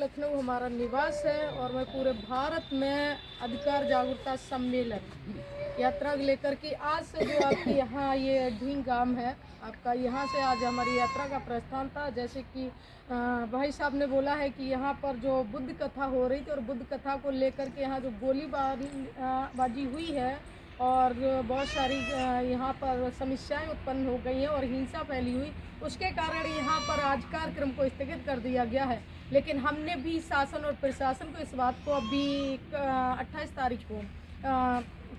लखनऊ हमारा निवास है और मैं पूरे भारत में अधिकार जागरूकता सम्मेलन यात्रा लेकर के आज से जो आपकी यहाँ ये ढींग गांव है आपका, यहाँ से आज हमारी यात्रा का प्रस्थान था। जैसे कि भाई साहब ने बोला है कि यहाँ पर जो बुद्ध कथा हो रही थी और बुद्ध कथा को लेकर के यहाँ जो गोलीबारी हुई है और बहुत सारी यहाँ पर समस्याएं उत्पन्न हो गई हैं और हिंसा फैली हुई, उसके कारण यहाँ पर आज कार्यक्रम को स्थगित कर दिया गया है। लेकिन हमने भी शासन और प्रशासन को इस बात को अभी 28 तारीख को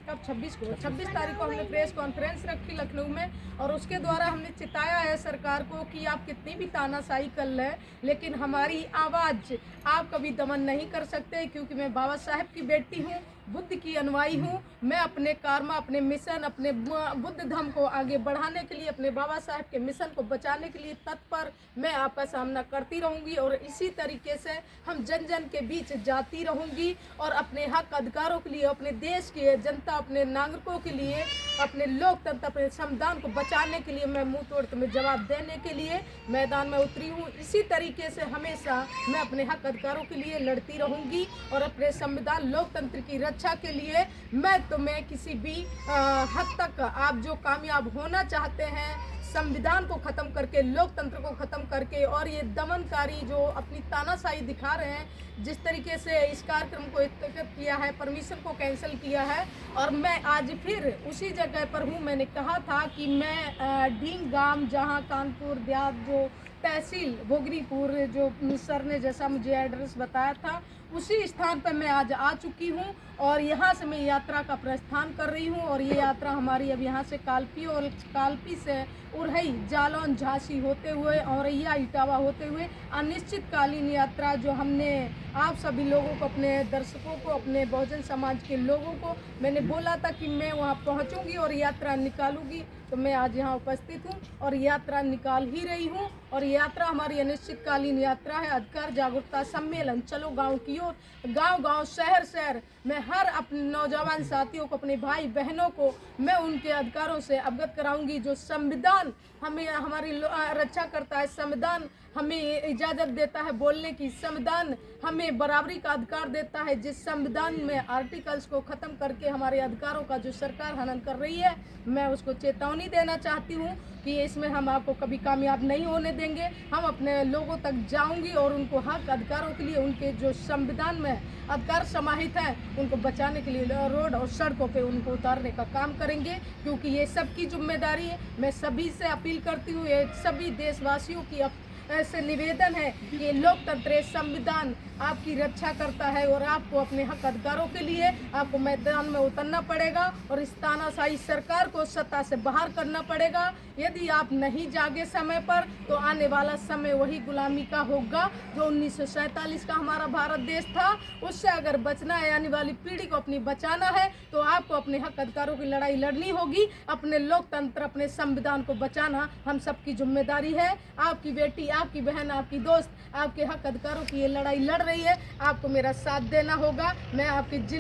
कब 26 तारीख को हमने प्रेस कॉन्फ्रेंस रखी लखनऊ में और उसके द्वारा हमने चिताया है सरकार को कि आप कितनी भी तानाशाही कर लें, लेकिन हमारी आवाज़ आप कभी दमन नहीं कर सकते, क्योंकि मैं बाबा साहेब की बेटी हूँ, बुद्ध की अनुयायी हूँ। मैं अपने कर्म, अपने मिशन, अपने बुद्ध धर्म को आगे बढ़ाने के लिए, अपने बाबा साहेब के मिशन को बचाने के लिए तत्पर मैं आपका सामना करती रहूँगी और इसी तरीके से हम जन जन के बीच जाती रहूँगी और अपने हक अधिकारों के लिए, अपने देश के जनता, अपने नागरिकों के लिए, अपने लोकतंत्र, अपने संविधान को बचाने के लिए मैं मुंह तोड़ के जवाब देने के लिए मैदान में उतरी हूँ। इसी तरीके से हमेशा मैं अपने हक अधिकारों के लिए लड़ती रहूँगी और अपने संविधान, लोकतंत्र की रक्षा के लिए मैं किसी भी हद तक आप जो कामयाब होना चाहते हैं, संविधान को ख़त्म करके, लोकतंत्र को ख़त्म करके और ये दमनकारी जो अपनी तानाशाही दिखा रहे हैं, जिस तरीके से इस कार्यक्रम को स्थगित किया है, परमिशन को कैंसिल किया है और मैं आज फिर उसी जगह पर हूँ। मैंने कहा था कि मैं ढींग गांव, जहाँ कानपुर देहात जो तहसील भोगरीपुर, जो सर ने जैसा मुझे एड्रेस बताया था, उसी स्थान पर मैं आज आ चुकी हूँ और यहाँ से मैं यात्रा का प्रस्थान कर रही हूँ। और ये यात्रा हमारी अब यहाँ से कालपी से उरहई, जालौन, झांसी होते हुए औरैया, इटावा होते हुए अनिश्चितकालीन यात्रा जो हमने आप सभी लोगों को, अपने दर्शकों को, अपने बहुजन समाज के लोगों को मैंने बोला था कि मैं वहाँ पहुँचूँगी और यात्रा निकालूँगी, तो मैं आज यहाँ उपस्थित हूँ और यात्रा निकाल ही रही हूँ। और यात्रा हमारी अनिश्चितकालीन यात्रा है, अधिकार जागरूकता सम्मेलन। चलो गांव की ओर, गांव गांव, शहर शहर, मैं हर अपने नौजवान साथियों को, अपने भाई बहनों को मैं उनके अधिकारों से अवगत कराऊंगी। जो संविधान हमें हमारी रक्षा करता है, संविधान हमें इजाज़त देता है बोलने की, संविधान हमें बराबरी का अधिकार देता है, जिस संविधान में आर्टिकल्स को ख़त्म करके हमारे अधिकारों का जो सरकार हनन कर रही है, मैं उसको चेतावनी देना चाहती हूँ कि इसमें हम आपको कभी कामयाब नहीं होने देंगे। हम अपने लोगों तक जाऊंगी और उनको हक अधिकारों के लिए, उनके जो संविधान में अधिकार समाहित हैं, उनको बचाने के लिए रोड और सड़कों पे उनको उतारने का काम करेंगे, क्योंकि ये सबकी जिम्मेदारी है। मैं सभी से अपील करती हूँ, ये सभी देशवासियों की ऐसे निवेदन है कि लोकतंत्र, संविधान आपकी रक्षा करता है और आपको अपने हक अधिकारों के लिए आपको मैदान में उतरना पड़ेगा और इस तानाशाही सरकार को सत्ता से बाहर करना पड़ेगा। यदि आप नहीं जागे समय पर, तो आने वाला समय वही गुलामी का होगा जो 1947 का हमारा भारत देश था। उससे अगर बचना है, आने वाली पीढ़ी को अपनी बचाना है, तो आपको अपने हक अधिकारों की लड़ाई लड़नी होगी। अपने लोकतंत्र, अपने संविधान को बचाना हम सबकी जिम्मेदारी है। आपकी बेटी, आपकी बहन, आपकी दोस्त आपके हक अधिकारों की ये लड़ाई लड़ रही है, आपको मेरा साथ देना होगा। मैं आपके जिले